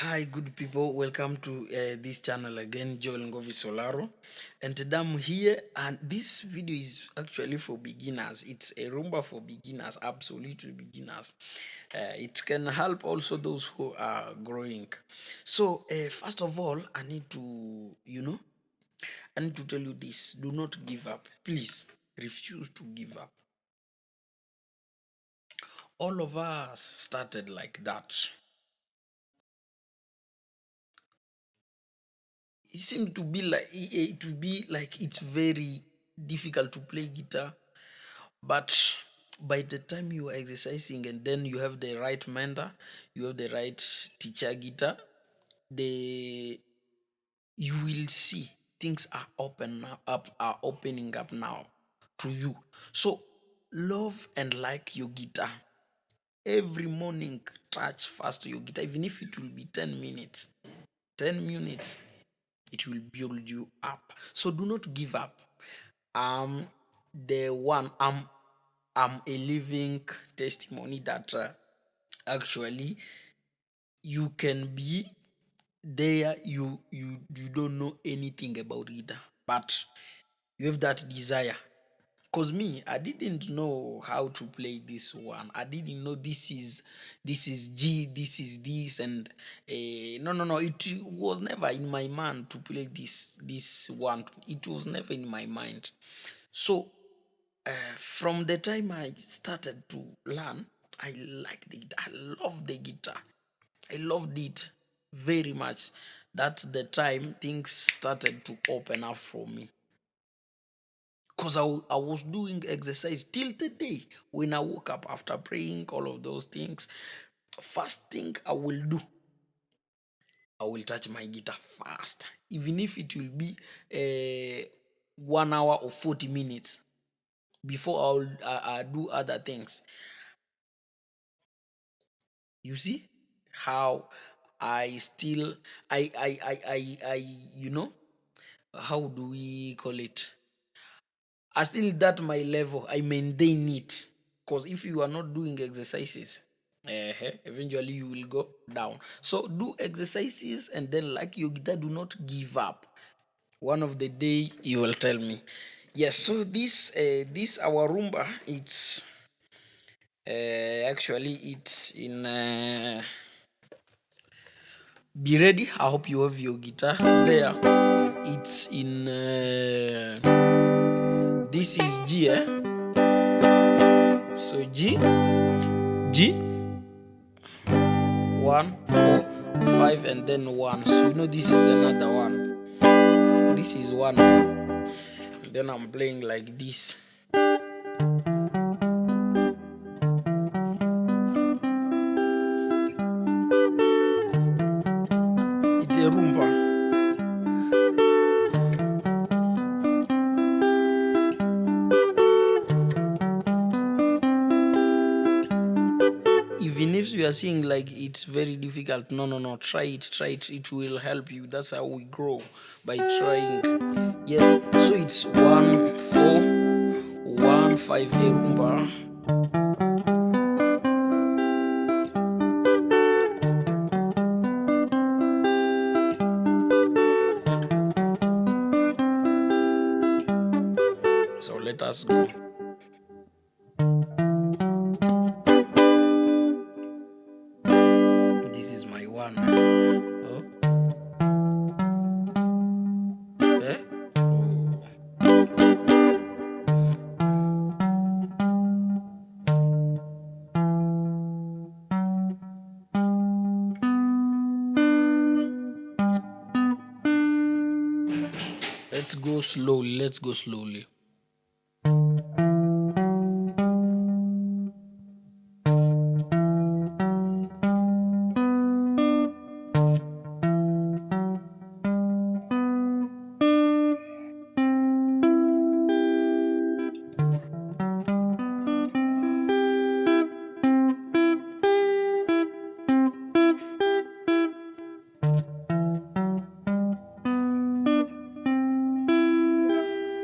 Hi, good people. Welcome to this channel again, Joel Ngovi Solaro. And today I'm here, and this video is actually for beginners. It's a Rumba for beginners, absolutely beginners. It can help also those who are growing. So, first of all, I need to tell you this: do not give up. Please refuse to give up. All of us started like that. It seemed to be like it's very difficult to play guitar, but by the time you are exercising and then you have the right mentor, you have the right teacher guitar, the you will see things are opening up now to you. So love and like your guitar. Every morning touch fast your guitar, even if it will be 10 minutes. 10 minutes, it will build you up. So do not give up. Um, the one I'm a living testimony that actually you can be there. You don't know anything about guitar, but you have that desire. Cause me, I didn't know how to play this one. I didn't know this is G, this is this, and no. It was never in my mind to play this one. It was never in my mind. So from the time I started to learn, I liked it. I loved the guitar. I loved it very much. That's the time things started to open up for me. Because I was doing exercise till the day when I woke up after praying, all of those things. First thing I will do, I will touch my guitar fast. Even if it will be 1 hour or 40 minutes before I do other things. You see how I still I how do we call it? I still that my level. I maintain it. Because if you are not doing exercises, eventually you will go down. So do exercises and then like your guitar, do not give up. One of the day you will tell me. Yes, so this our rumba, it's actually it's in be ready. I hope you have your guitar there. It's in this is G, so G 1 4 5 and then 1. So this is another one. This is 1. Then I'm playing like this. It's a rumba. Even if you are seeing like it's very difficult, no, try it. It will help you. That's how we grow, by trying. Yes, so it's 1 4 1 5 a rumba. So let us go. This is my one. Oh. Eh? Oh. Let's go slowly. Let's go slowly.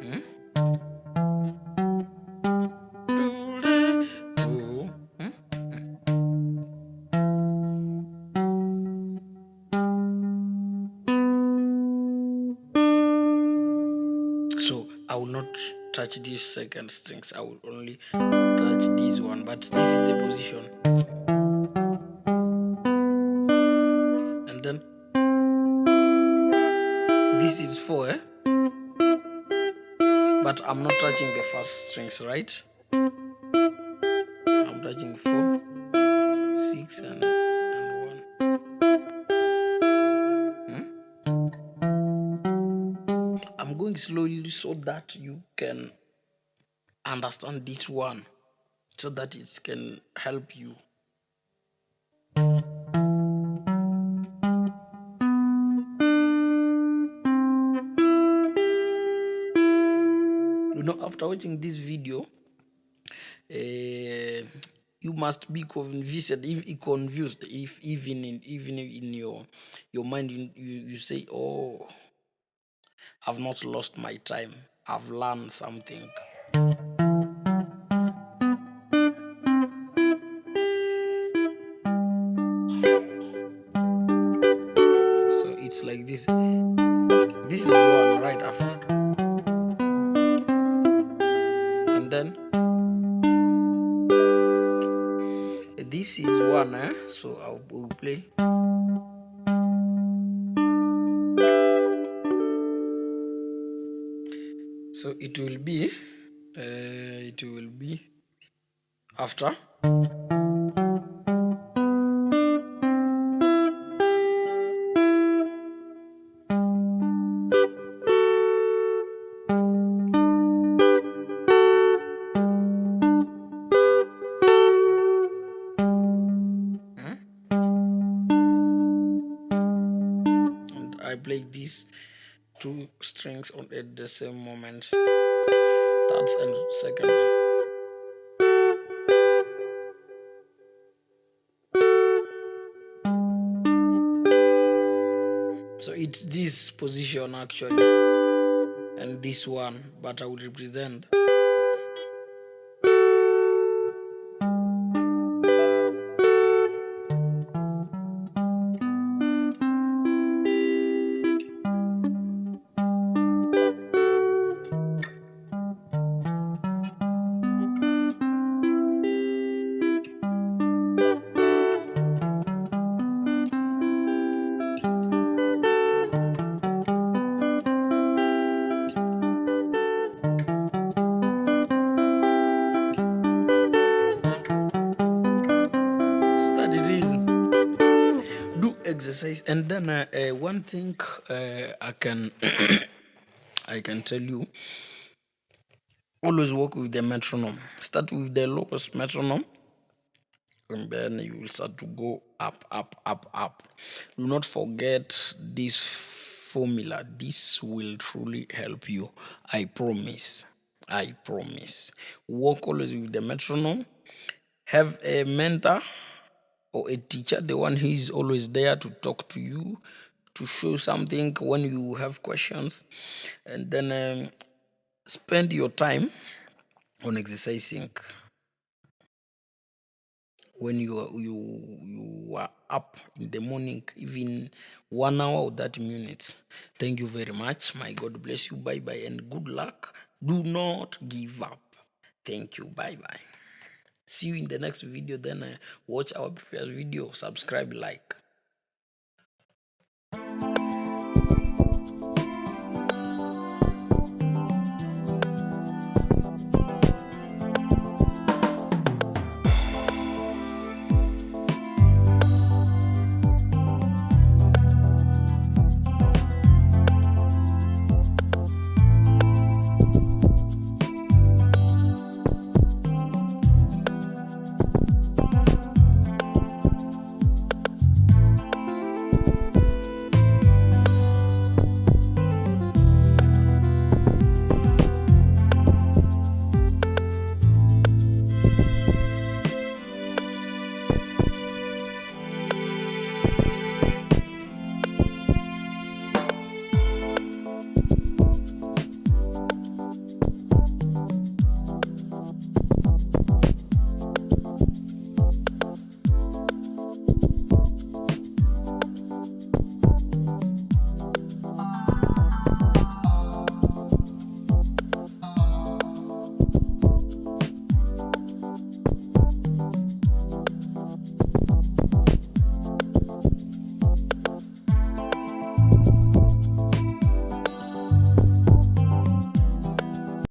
Hmm? I will not touch these second strings. I will only touch this one, but this is the position. And then this is 4, but I'm not touching the first strings, right? I'm touching 4, 6, and 1. I'm going slowly so that you can understand this one, so that it can help you. After watching this video, you must be convinced, if even in your mind you say, oh, I've not lost my time, I've learned something. So it's like this. This is one right after, and then this is one, so I will play. So it will be after. And I play these two strings at the same moment, third and second. So it's this position actually, and this one, but I will represent. So that it is. Do exercise, and then one thing I can I can tell you, always work with the metronome. Start with the lowest metronome, and then you will start to go up, up, up, up. Do not forget this formula. This will truly help you. I promise. I promise. Work always with the metronome. Have a mentor or a teacher, the one who is always there to talk to you, to show something when you have questions, and then spend your time on exercising when you are up in the morning, even 1 hour or 30 minutes. Thank you very much. My God bless you. Bye bye and good luck. Do not give up. Thank you. Bye bye. See you in the next video. Then watch our previous video. Subscribe, like.